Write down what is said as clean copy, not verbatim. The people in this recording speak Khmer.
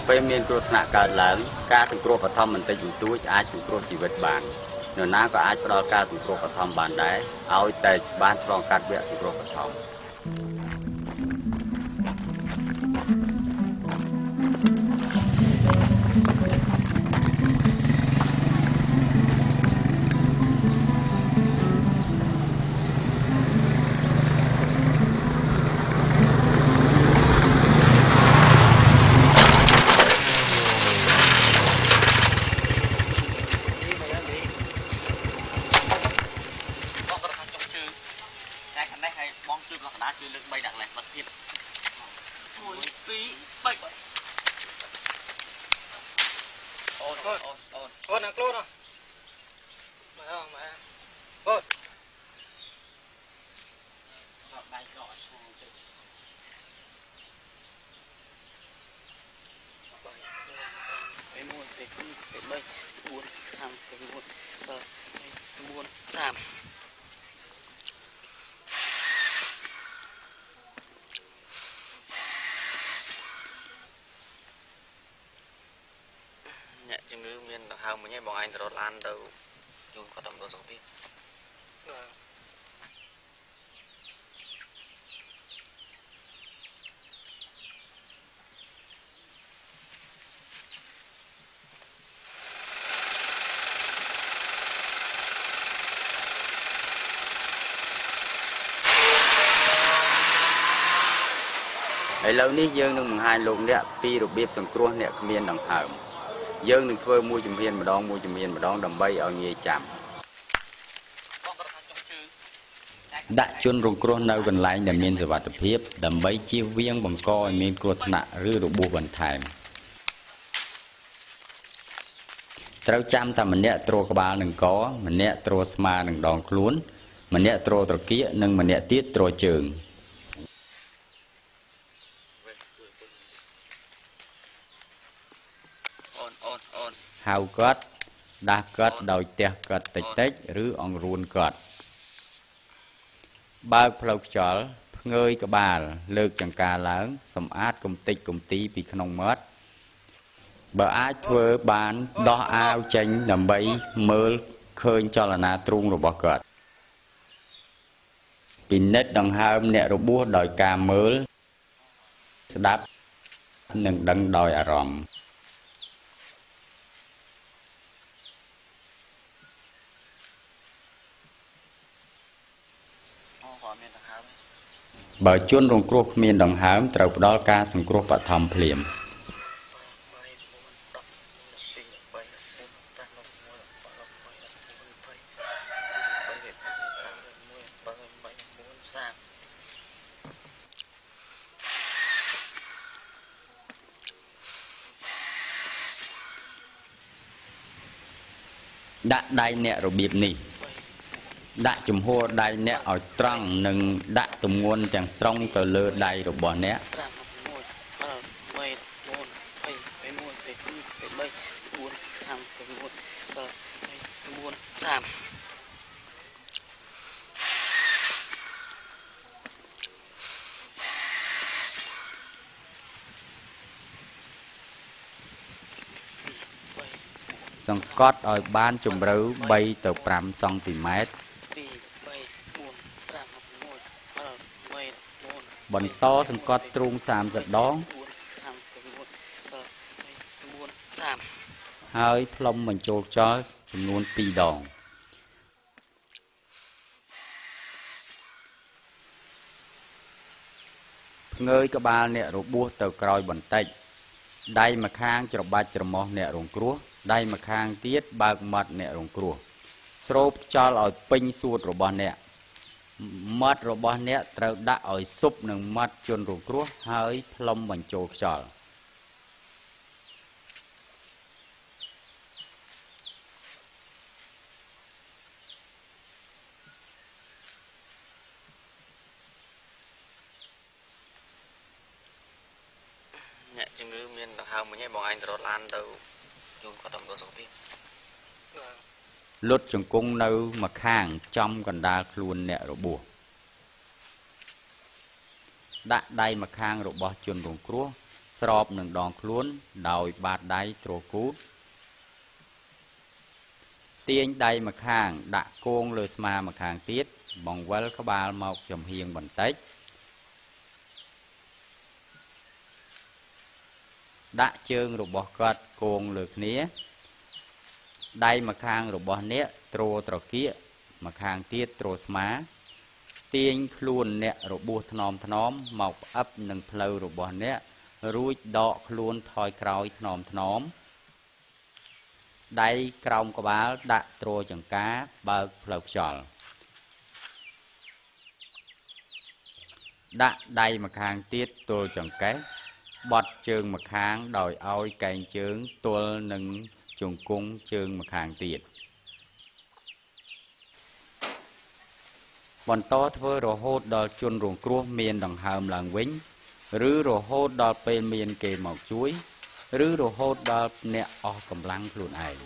ពេលមានគ្រោះថ្នាក់កើតឡើងការសង្គ្រោះបឋមបន្តិចបន្តួចអាចសង្គ្រោះជីវិតបាននរណាក៏អាចផ្ដល់ការសង្គ្រោះបឋមបានដែរឲ្យតែបានឆ្លងកាត់វគ្គសង្គ្រោះបឋមជំងឺមានដង្ហើមមិញឯងបងឯងទៅរត់ឡានទៅយូរគាត់ទៅសុខភាពឥឡូវនេះយើងនឹងបង្ហាញលោកអ្នកពីរបៀបសង្គ្រោះអ្នកគ្មានដង្ហើមយើងនឹងធ្វើមួយជំហានម្ដងដើម្បីឲ្យងាយចាំដាក់ជនរងគ្រោះនៅកន្លែងដែលមានសុវត្ថិភាពដើម្បីជៀសវាងបង្កឲ្យមានគ្រោះថ្នាក់ឬរបួសបន្ថែមត្រូវចាំតែម្នាក់ទ្រក្បាលនឹងកម្នាក់ទ្រស្មានឹងដងខ្លួនម្នាក់ទ្រត្រគាកនិងម្នាក់ទៀតទ្រជើងហៅគាត់ដាស់គាត់ដោយទះគាត់តិចឬអង្រួនគាត់បើកផ្លូវខ្យល់ផ្ងើយក្បាលលើកចង្កាឡើងសម្អាតកំតិចកំទីពីក្នុងមាត់បើអាចធ្វើបានដោះអាវចេញដើម្បីមើលឃើញចលនាទ្រូងរបស់គាត់ពិនិត្យដង្ហើមអ្នករបួសដោយការមើលស្ដាប់និងដឹងដោយអារម្មណ៍បើជនរងគ្រោះគ្មានដង្ហើមត្រូវផ្ដល់ការសង្គ្រោះបឋមភ្លាមដាក់ដៃអ្នករបៀបនេះដាក់ជំហរដៃអ្នកឲ្យត្រង់និងដាក់ទម្ងន់ទាំងស្រុងទៅលើដៃរបស់អ្នកសង្កត់ឲ្យបានជម្រៅ3 ទៅ 5 សង់ទីម៉ែត្របន្តសង្កត់ទ្រូង30 ដងហើយផ្លុំបញ្ចូលខ្យល់ចំនួន2 ដងផ្ងើយក្បាលអ្នករបួសទៅក្រោយបន្តិចដៃម្ខាងច្របាច់ច្រមុះអ្នករងគ្រោះដៃម្ខាងទៀតបើកមាត់អ្នករងគ្រោះស្រូបខ្យល់ឲ្យពេញសួតរបស់អ្នកមាត់របស់អ្នកត្រូវដាក់ឲ្យស៊ុបនឹងមាត់ជនរងគ្រោះហើយផ្លុំបញ្ចូលខ្យល់អ្នកជំងឺមានដង្ហើមមិញឯងបងឯងទៅរត់ឡានទៅយូរគាត់ទៅសុខភាពលុតជង្គង់នៅម្ខាងចំកណ្ដាលខ្លួនអ្នករបួសដាក់ដៃម្ខាងរបស់ជនរងគ្រោះ ស្របនឹងដងខ្លួនដោយបាតដៃទ្រគូតទាញដៃម្ខាងដាក់គងលើស្មាម្ខាងទៀតបង្វិលក្បាលមកចំហៀងបន្តិចដាក់ជើងរបស់គាត់គងលើគ្នាដៃម្ខាងរបស់អ្នកទ្រត្រគាកម្ខាងទៀតទ្រស្មាទាញខ្លួនអ្នករបួសថ្នមមកផ្អឹបនឹងភ្លៅរបស់អ្នករួចដកខ្លួនថយក្រោយថ្នមដៃក្រោមក្បាលដាក់ទ្រចង្កាបើកផ្លូវខ្យល់ដាក់ដៃម្ខាងទៀតទល់ចង្កេះបត់ជើងម្ខាងដោយឲ្យកែងជើងទល់នឹងជង្គង់ជើងម្ខាងទៀតបន្តធ្វើរហូតដល់ជនរងគ្រោះមានដង្ហើមឡើងវិញឬរហូតដល់ពេលមានគេមកជួយឬរហូតដល់អ្នកអស់កម្លាំងខ្លួនឯង